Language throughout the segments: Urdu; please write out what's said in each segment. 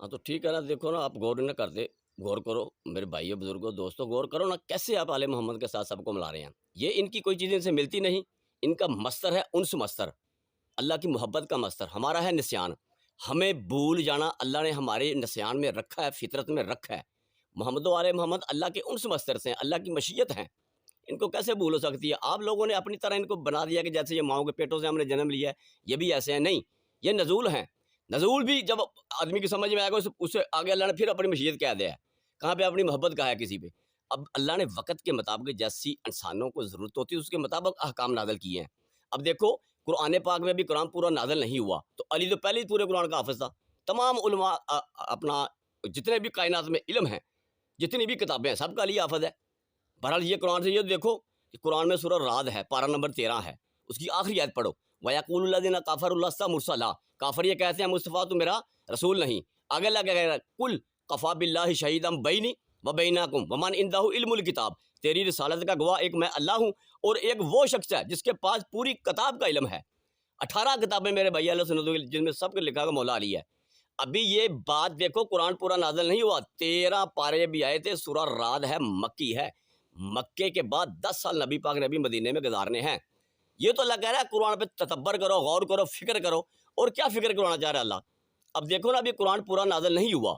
ہاں تو ٹھیک ہے نا، دیکھو نا آپ غور نہ کرتے، غور کرو میرے بھائیوں بزرگوں دوستوں، غور کرو نا کیسے آپ آل محمد کے ساتھ سب کو ملا رہے ہیں۔ یہ ان کی کوئی چیزیں ان سے ملتی نہیں، ان کا مصدر ہے انس مصدر، اللہ کی محبت کا مصدر، ہمارا ہے نسیان، ہمیں بھول جانا اللہ نے ہمارے نسیان میں رکھا ہے، فطرت میں رکھا ہے۔ محمد و آل محمد اللہ کے انس مصدر سے ہیں، اللہ کی مشیت ہیں، ان کو کیسے بھول ہو سکتی ہے؟ آپ لوگوں نے اپنی طرح ان کو بنا دیا کہ جیسے یہ ماؤں کے پیٹوں سے ہم نے جنم لیا ہے، یہ بھی ایسے ہیں، نہیں، یہ نزول ہیں۔ نزول بھی جب آدمی کی سمجھ میں آئے گا اس سے آگے اللہ نے پھر اپنی مشیت کہہ دیا ہے، کہاں پہ اپنی محبت کہا ہے کسی پہ۔ اب اللہ نے وقت کے مطابق جیسی انسانوں کو ضرورت ہوتی ہے اس کے مطابق احکام نازل کیے ہیں۔ اب دیکھو قرآن پاک میں بھی قرآن پورا نازل نہیں ہوا، تو علی تو پہلے ہی پورے قرآن کا حافظ تھا۔ تمام علماء اپنا جتنے بھی کائنات میں علم ہیں، جتنی بھی کتابیں ہیں، سب کا علی حافظ ہے۔ بہرحال یہ قرآن سے یہ دیکھو کہ قرآن میں سورہ رعد ہے، پارہ نمبر 13 ہے، اس کی آخری آیت پڑھو، وَيَقُولُ الَّذِينَ كَفَرُوا لَسْتَ مُرْسَلًا، کافر یہ کہتے ہیں مصطفیٰ تو میرا رسول نہیں۔ آگے اللہ کیا کہہ رہا ہے؟ قُلْ كَفَىٰ بِاللَّهِ شَهِيدًا بَيْنِي وَبَيْنَكُمْ وَمَنْ عِندَهُ عِلْمُ الْكِتَابِ، تیری رسالت کا گواہ ایک میں اللہ ہوں اور ایک وہ شخص ہے جس کے پاس پوری کتاب کا علم ہے۔ 18 کتابیں میرے بھائی اللہ سنت جن میں سب کو لکھا گا مولا علی ہے۔ ابھی یہ بات دیکھو قرآن پورا نازل نہیں ہوا، 13 پارے بھی آئے تھے، سورہ رعد ہے، مکی ہے، مکے کے بعد 10 سال نبی پاک نے ابھی مدینے میں گزارنے ہیں۔ یہ تو اللہ کہہ رہا ہے قرآن پہ تدبر کرو، غور کرو، فکر کرو، اور کیا فکر کروانا چاہ رہا ہے اللہ؟ اب دیکھو نا ابھی قرآن پورا نازل نہیں ہوا،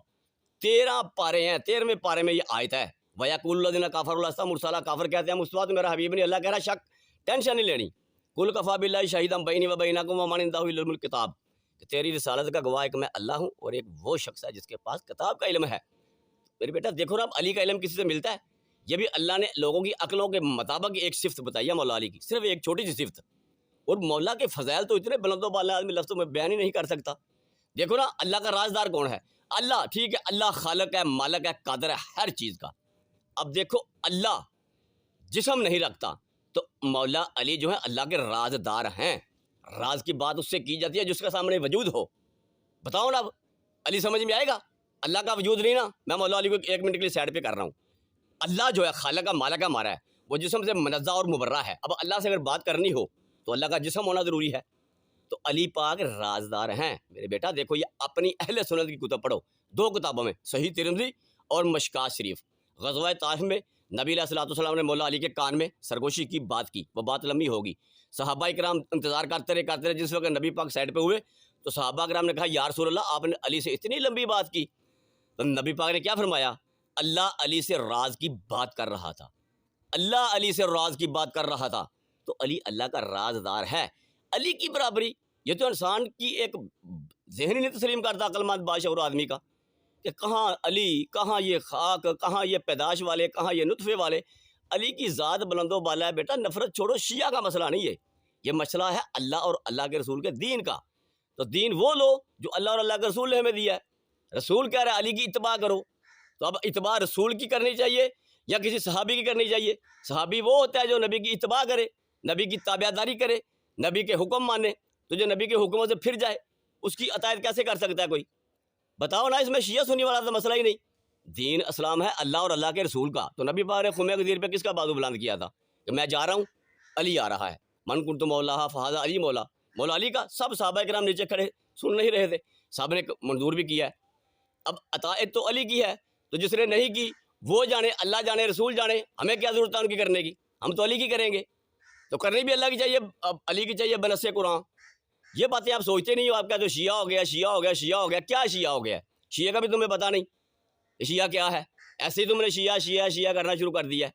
13 پارے ہیں، 13ویں پارے میں یہ آیت ہے، وَيَقُولُ الَّذِينَ كَفَرُوا لَسْتَ مُرْسَلًا، کافر کہتے ہیں مصطفیٰ تو میرا حبیب نہیں۔ اللہ کہہ رہا ہے شک، ٹینشن نہیں لینی، قُلْ كَفَىٰ بِاللَّهِ شَهِيدًا بَيْنِي وَبَيْنَكُمْ وَمَنْ عِندَهُ عِلْمُ الْكِتَابِ، کہ تیری رسالت کا گواہ ایک میں اللہ ہوں اور ایک وہ شخص ہے جس کے پاس کتاب کا علم ہے۔ میرے بیٹا دیکھو نا اب علی کا علم کسی سے ملتا ہے؟ یہ بھی اللہ نے لوگوں کی عقلوں کے مطابق ایک صفت بتائی ہے مولا علی کی، صرف ایک چھوٹی سی صفت، اور مولا کے فضائل تو اتنے بلند و بالا آدمی لفظوں میں بیان ہی نہیں کر سکتا۔ دیکھو نا اللہ کا رازدار کون ہے؟ اللہ، ٹھیک ہے، اللہ خالق ہے، مالک ہے، قادر ہے ہر چیز کا۔ اب دیکھو اللہ جسم نہیں رکھتا، تو مولا علی جو ہے اللہ کے رازدار ہیں، راز کی بات اس سے کی جاتی ہے جس کا سامنے وجود ہو۔ بتاؤ نا اب علی سمجھ میں آئے گا؟ اللہ کا وجود نہیں نا، میں مولا علی کو 1 منٹ کے لیے سائڈ پہ کر رہا ہوں۔ اللہ جو ہے خالق کا مالک کا ہمارا ہے، وہ جسم سے منزہ اور مبرہ ہے۔ اب اللہ سے اگر بات کرنی ہو تو اللہ کا جسم ہونا ضروری ہے، تو علی پاک رازدار ہیں۔ میرے بیٹا دیکھو یہ اپنی اہل سنت کی کتب پڑھو، 2 کتابوں میں، صحیح ترمذی اور مشکات شریف۔ غزوہ طائف میں نبی علیہ الصلوۃ والسلام نے مولا علی کے کان میں سرگوشی کی بات کی، وہ بات لمبی ہوگی، صحابہ کرام انتظار کرتے رہے، جس وقت نبی پاک سائڈ پہ ہوئے تو صحابہ کرام نے کہا یا رسول اللہ آپ نے علی سے اتنی لمبی بات کی، تو نبی پاک نے کیا فرمایا؟ اللہ علی سے راز کی بات کر رہا تھا، اللہ علی سے راز کی بات کر رہا تھا، تو علی اللہ کا رازدار ہے۔ علی کی برابری یہ تو انسان کی ایک ذہن ہی نہیں تسلیم کرتا عقل مند بادشاہ اور آدمی کا، کہ کہاں علی، کہاں یہ خاک، کہاں یہ پیدائش والے، کہاں یہ نطفے والے۔ علی کی ذات بلند و بالا ہے بیٹا، نفرت چھوڑو، شیعہ کا مسئلہ نہیں ہے، یہ مسئلہ ہے اللہ اور اللہ کے رسول کے دین کا۔ تو دین وہ لو جو اللہ اور اللہ کے رسول نے ہمیں دیا ہے۔ رسول کہہ رہا ہے علی کی اتباع کرو، تو اب اتباع رسول کی کرنی چاہیے یا کسی صحابی کی کرنی چاہیے؟ صحابی وہ ہوتا ہے جو نبی کی اتباع کرے، نبی کی تابعداری کرے، نبی کے حکم مانے، تو جو نبی کے حکموں سے پھر جائے اس کی اطاعت کیسے کر سکتا ہے کوئی؟ بتاؤ نا، اس میں شیعہ سنی والا تو مسئلہ ہی نہیں۔ دین اسلام ہے اللہ اور اللہ کے رسول کا، تو نبی پاک نے خم غدیر پہ کس کا بازو بلند کیا تھا کہ میں جا رہا ہوں، علی آ رہا ہے، من کنت مولا فہذا علی مولا، مولا علی کا۔ سب صحابہ کرام نیچے کھڑے سن نہیں رہے تھے، صاحب نے منظور بھی کیا ہے۔ اب اطاعت تو علی کی ہے، تو جس نے نہیں کی وہ جانے، اللہ جانے، رسول جانے، ہمیں کیا ضرورت ہے ان کی کرنے کی؟ ہم تو علی کی کریں گے، تو کرنی بھی اللہ کی چاہیے، اب علی کی چاہیے بنص قرآن۔ یہ باتیں آپ سوچتے نہیں ہو، آپ کہتے ہو شیعہ ہو گیا، شیعہ ہو گیا، شیعہ ہو گیا۔ کیا شیعہ ہو گیا؟ شیعہ کا بھی تمہیں پتہ نہیں شیعہ کیا ہے، ایسے ہی تم نے شیعہ شیعہ شیعہ کرنا شروع کر دیا ہے۔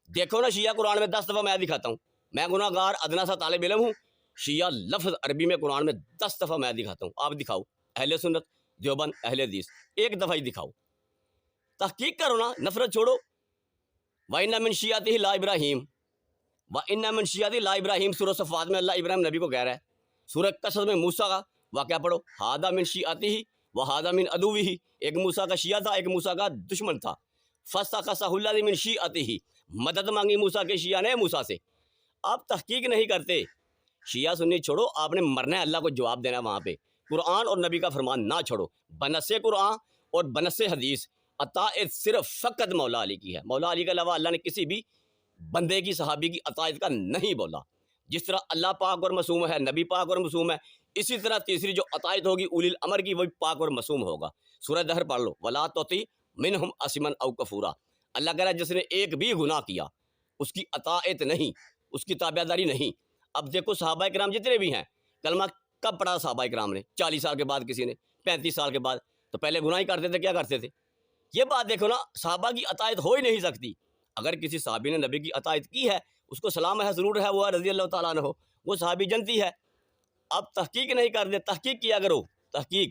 دیکھو نا شیعہ قرآن میں 10 دفعہ میں دکھاتا ہوں، میں گناہ گار ادنا سا طالب علم ہوں، شیعہ لفظ عربی میں قرآن میں 10 دفعہ میں دکھاتا ہوں، آپ دکھاؤ، اہل سنت دیوبند اہل حدیث، 1 دفعہ ہی دکھاؤ، تحقیق کرو نا، نفرت چھوڑو۔ وَإِنَّ مِن شِيَعَتِهِ لَإِبْرَاهِيمَ وَإِنَّ مِن شِيَعَتِهِ لَإِبْرَاهِيمَ، سورہ صفات میں اللہ ابراہیم نبی کو کہہ رہا ہے۔ سورہ قصص میں موسیٰ کا واقعہ پڑھو، ہادہ من شیعتہ وہادہ من عدوہ، ایک موسیٰ کا شیعہ تھا، ایک موسیٰ کا دشمن تھا۔ فاستغاثہ الذی من شیعتہ، مدد مانگی موسیٰ کے شیعہ نے موسیٰ سے۔ آپ تحقیق نہیں کرتے، شیعہ سنی چھوڑو، آپ نے مرنا ہے، اللہ کو جواب دینا وہاں پہ، قرآن اور نبی کا فرمان نہ چھوڑو، بنص قرآن اور بنص حدیث اطاعت صرف فقط مولا علی کی ہے، مولا علی کے علاوہ اللہ نے کسی بھی بندے کی صحابی کی اطاعت کا نہیں بولا۔ جس طرح اللہ پاک اور معصوم ہے، نبی پاک اور معصوم ہے، اسی طرح تیسری جو اطاعت ہوگی اولی الامر کی، وہی پاک اور معصوم ہوگا۔ سورہ دہر پڑھ لو، ولا تطیع منہم اسما او کفورا۔ اللہ کہہ رہا ہے جس نے ایک بھی گناہ کیا اس کی اطاعت نہیں، اس کی تابعداری نہیں۔ اب دیکھو صحابہ کرام جتنے بھی ہیں، کلمہ کب پڑھا صحابہ کرام نے؟ 40 سال کے بعد، کسی نے 35 سال کے بعد، تو پہلے گناہ ہی کرتے تھے، کیا کرتے تھے؟ یہ بات دیکھو نا، صحابہ کی اطاعت ہو ہی نہیں سکتی۔ اگر کسی صحابی نے نبی کی اطاعت کی ہے، اس کو سلام ہے، ضرور ہے، وہ رضی اللہ تعالیٰ عنہ، وہ صحابی جنتی ہے۔ اب تحقیق نہیں کر دے، تحقیق کیا کرو، تحقیق۔